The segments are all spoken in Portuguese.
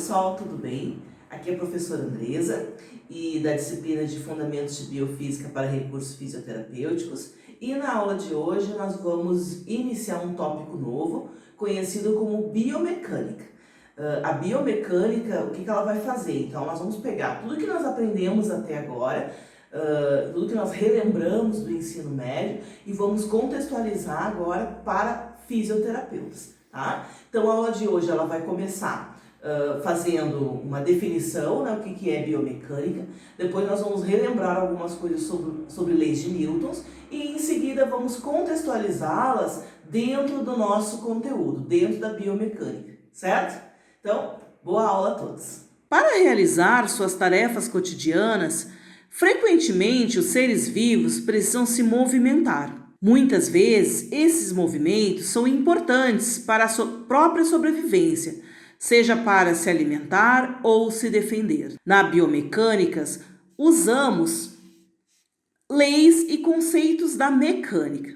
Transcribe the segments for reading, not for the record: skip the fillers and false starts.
pessoal, tudo bem? Aqui é a professora Andresa e da disciplina de Fundamentos de Biofísica para Recursos Fisioterapêuticos, e na aula de hoje nós vamos iniciar um tópico novo conhecido como biomecânica. A biomecânica, o que ela vai fazer? Então nós vamos pegar tudo que nós aprendemos até agora, tudo que nós relembramos do ensino médio e vamos contextualizar agora para fisioterapeutas. Tá? Então a aula de hoje ela vai começar fazendo uma definição, né, o que é biomecânica. Depois nós vamos relembrar algumas coisas sobre leis de Newton e em seguida vamos contextualizá-las dentro do nosso conteúdo, dentro da biomecânica, certo? Então, boa aula a todos! Para realizar suas tarefas cotidianas, frequentemente os seres vivos precisam se movimentar. Muitas vezes, esses movimentos são importantes para a sua própria sobrevivência, seja para se alimentar ou se defender. Na biomecânica, usamos leis e conceitos da mecânica.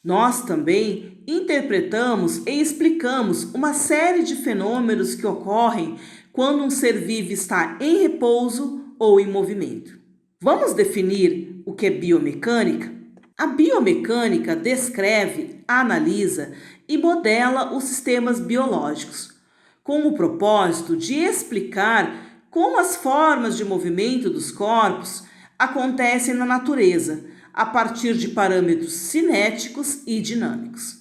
Nós também interpretamos e explicamos uma série de fenômenos que ocorrem quando um ser vivo está em repouso ou em movimento. Vamos definir o que é biomecânica? A biomecânica descreve, analisa e modela os sistemas biológicos, com o propósito de explicar como as formas de movimento dos corpos acontecem na natureza, a partir de parâmetros cinéticos e dinâmicos.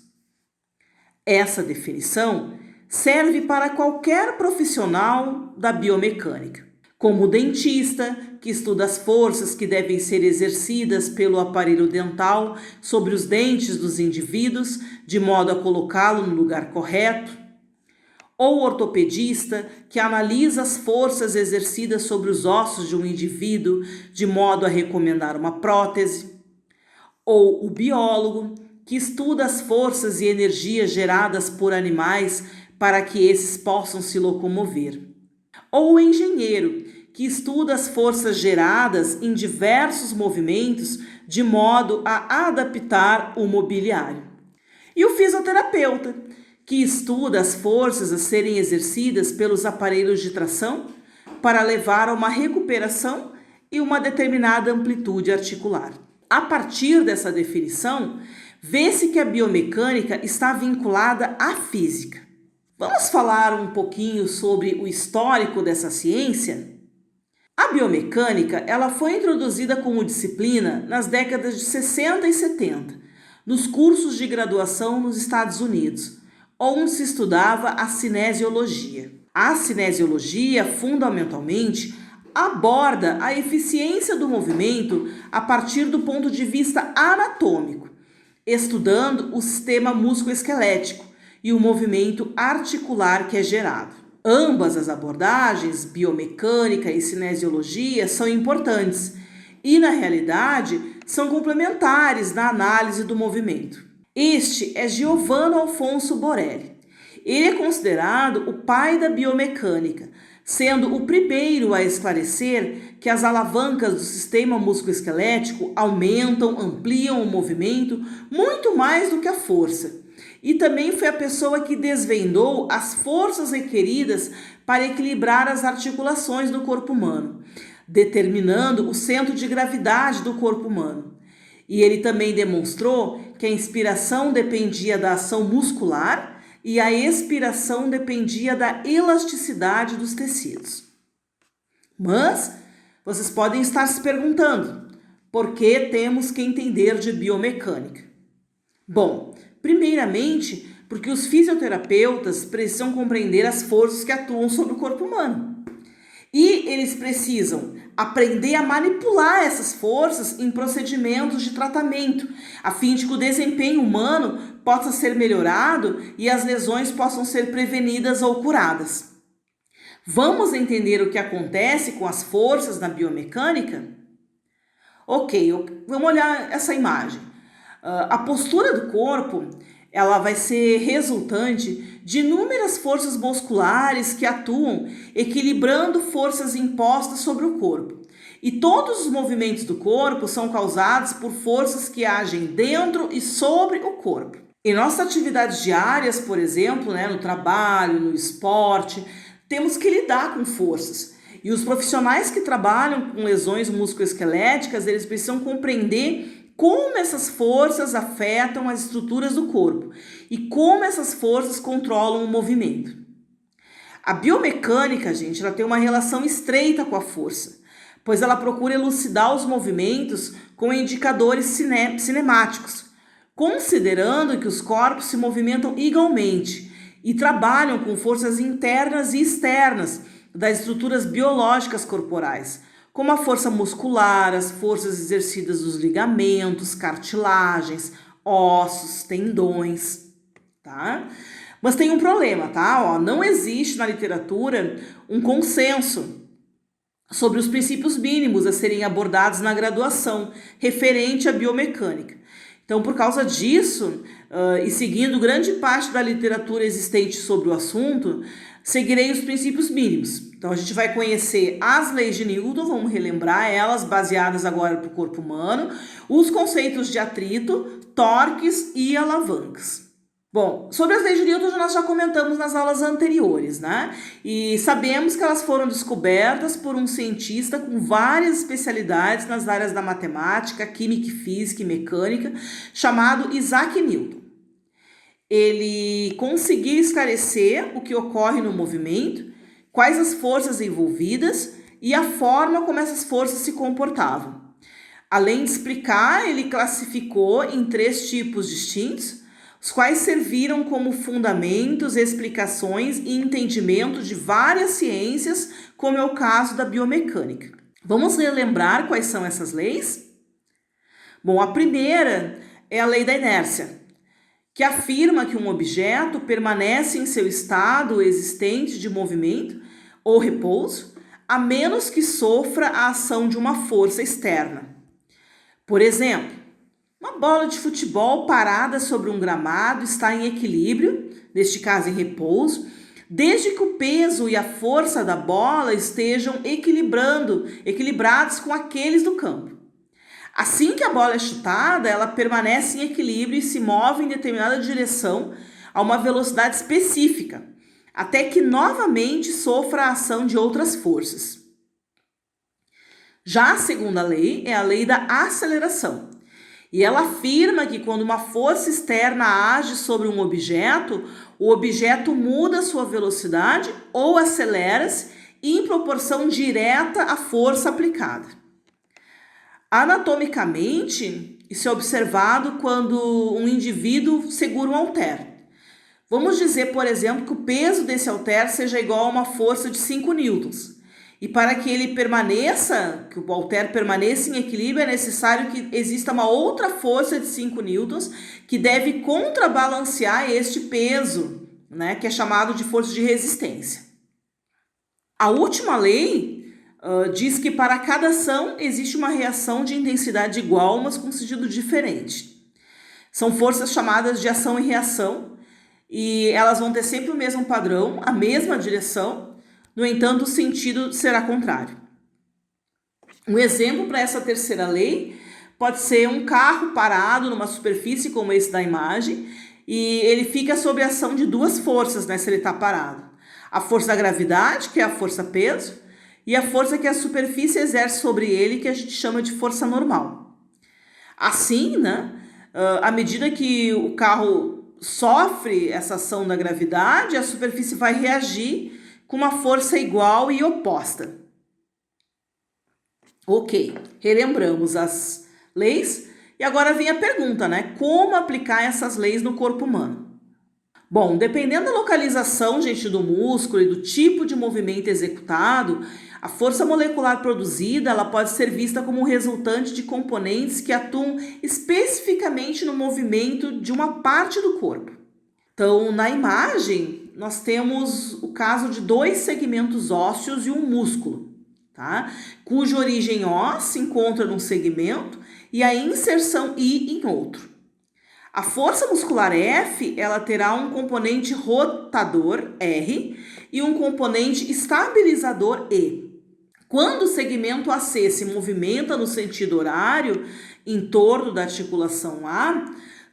Essa definição serve para qualquer profissional da biomecânica, como o dentista, que estuda as forças que devem ser exercidas pelo aparelho dental sobre os dentes dos indivíduos, de modo a colocá-lo no lugar correto, ou o ortopedista, que analisa as forças exercidas sobre os ossos de um indivíduo, de modo a recomendar uma prótese, ou o biólogo, que estuda as forças e energias geradas por animais para que esses possam se locomover, ou o engenheiro, que estuda as forças geradas em diversos movimentos de modo a adaptar o mobiliário, e o fisioterapeuta, que estuda as forças a serem exercidas pelos aparelhos de tração para levar a uma recuperação e uma determinada amplitude articular. A partir dessa definição, vê-se que a biomecânica está vinculada à física. Vamos falar um pouquinho sobre o histórico dessa ciência? A biomecânica ela foi introduzida como disciplina nas décadas de 60 e 70, nos cursos de graduação nos Estados Unidos, onde se estudava a cinesiologia. A cinesiologia, fundamentalmente, aborda a eficiência do movimento a partir do ponto de vista anatômico, estudando o sistema musculoesquelético e o movimento articular que é gerado. Ambas as abordagens, biomecânica e cinesiologia, são importantes e, na realidade, são complementares na análise do movimento. Este é Giovanni Alfonso Borelli. Ele é considerado o pai da biomecânica, sendo o primeiro a esclarecer que as alavancas do sistema musculoesquelético aumentam, ampliam o movimento muito mais do que a força. E também foi a pessoa que desvendou as forças requeridas para equilibrar as articulações do corpo humano, determinando o centro de gravidade do corpo humano. E ele também demonstrou que a inspiração dependia da ação muscular e a expiração dependia da elasticidade dos tecidos. Mas vocês podem estar se perguntando, por que temos que entender de biomecânica? Bom, primeiramente, porque os fisioterapeutas precisam compreender as forças que atuam sobre o corpo humano. E eles precisam aprender a manipular essas forças em procedimentos de tratamento, a fim de que o desempenho humano possa ser melhorado e as lesões possam ser prevenidas ou curadas. Vamos entender o que acontece com as forças na biomecânica? Ok, vamos olhar essa imagem. A postura do corpo ela vai ser resultante de inúmeras forças musculares que atuam equilibrando forças impostas sobre o corpo. E todos os movimentos do corpo são causados por forças que agem dentro e sobre o corpo. Em nossas atividades diárias, por exemplo, no trabalho, no esporte, temos que lidar com forças. E os profissionais que trabalham com lesões musculoesqueléticas, eles precisam compreender como essas forças afetam as estruturas do corpo e como essas forças controlam o movimento. A biomecânica, gente, ela tem uma relação estreita com a força, pois ela procura elucidar os movimentos com indicadores cinemáticos, considerando que os corpos se movimentam igualmente e trabalham com forças internas e externas das estruturas biológicas corporais, como a força muscular, as forças exercidas dos ligamentos, cartilagens, ossos, tendões, tá? Mas tem um problema, tá? Não existe na literatura um consenso sobre os princípios mínimos a serem abordados na graduação referente à biomecânica. Então, por causa disso, e seguindo grande parte da literatura existente sobre o assunto, seguirei os princípios mínimos. Então, a gente vai conhecer as leis de Newton, vamos relembrar elas, baseadas agora para o corpo humano, os conceitos de atrito, torques e alavancas. Bom, sobre as leis de Newton nós já comentamos nas aulas anteriores, né? E sabemos que elas foram descobertas por um cientista com várias especialidades nas áreas da matemática, química, física e mecânica, chamado Isaac Newton. Ele conseguiu esclarecer o que ocorre no movimento, quais as forças envolvidas e a forma como essas forças se comportavam. Além de explicar, ele classificou em 3 tipos distintos, os quais serviram como fundamentos, explicações e entendimento de várias ciências, como é o caso da biomecânica. Vamos relembrar quais são essas leis? Bom, a primeira é a lei da inércia, que afirma que um objeto permanece em seu estado existente de movimento ou repouso, a menos que sofra a ação de uma força externa. Por exemplo, uma bola de futebol parada sobre um gramado está em equilíbrio, neste caso em repouso, desde que o peso e a força da bola estejam equilibrados com aqueles do campo. Assim que a bola é chutada, ela permanece em equilíbrio e se move em determinada direção a uma velocidade específica, até que novamente sofra a ação de outras forças. Já a segunda lei é a lei da aceleração. E ela afirma que quando uma força externa age sobre um objeto, o objeto muda sua velocidade ou acelera-se em proporção direta à força aplicada. Anatomicamente, isso é observado quando um indivíduo segura um halter. Vamos dizer, por exemplo, que o peso desse halter seja igual a uma força de 5 newtons. E para que ele permaneça, que o halter permaneça em equilíbrio, é necessário que exista uma outra força de 5 newtons que deve contrabalancear este peso, né, que é chamado de força de resistência. A última lei diz que para cada ação existe uma reação de intensidade igual, mas com sentido diferente. São forças chamadas de ação e reação, e elas vão ter sempre o mesmo padrão, a mesma direção. No entanto, o sentido será contrário. Um exemplo para essa terceira lei pode ser um carro parado numa superfície como esse da imagem e ele fica sob a ação de 2 forças, né, se ele está parado. A força da gravidade, que é a força-peso, e a força que a superfície exerce sobre ele, que a gente chama de força normal. Assim, né, à medida que o carro sofre essa ação da gravidade, a superfície vai reagir com uma força igual e oposta. Ok, relembramos as leis e agora vem a pergunta, né? Como aplicar essas leis no corpo humano? Bom, dependendo da localização, gente, do músculo e do tipo de movimento executado, a força molecular produzida ela pode ser vista como resultante de componentes que atuam especificamente no movimento de uma parte do corpo. Então, na imagem, nós temos o caso de 2 segmentos ósseos e um músculo, tá? Cuja origem O se encontra num segmento e a inserção I em outro. A força muscular F, ela terá um componente rotador, R, e um componente estabilizador, E. Quando o segmento AC se movimenta no sentido horário, em torno da articulação A,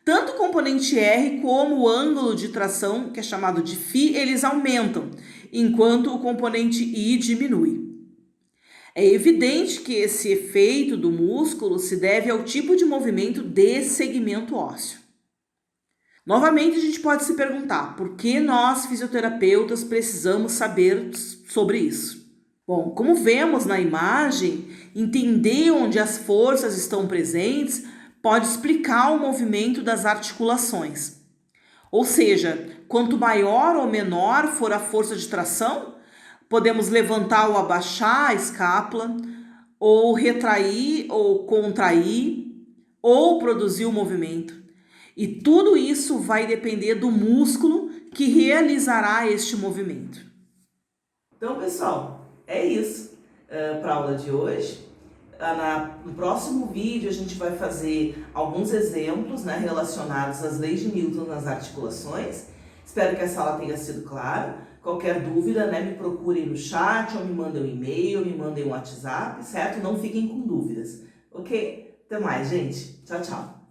tanto o componente R como o ângulo de tração, que é chamado de φ, eles aumentam. enquanto o componente I diminui. É evidente que esse efeito do músculo se deve ao tipo de movimento desse segmento ósseo. Novamente, a gente pode se perguntar por que nós, fisioterapeutas, precisamos saber sobre isso. Bom, como vemos na imagem, entender onde as forças estão presentes pode explicar o movimento das articulações. Ou seja, quanto maior ou menor for a força de tração, podemos levantar ou abaixar a escápula, ou retrair ou contrair, ou produzir o movimento. E tudo isso vai depender do músculo que realizará este movimento. Então, pessoal, é isso para a aula de hoje. No próximo vídeo a gente vai fazer alguns exemplos, né, relacionados às leis de Newton nas articulações. Espero que essa aula tenha sido clara. Qualquer dúvida, né, me procurem no chat, ou me mandem um e-mail, ou me mandem um WhatsApp, certo? Não fiquem com dúvidas, ok? Até mais, gente. Tchau, tchau.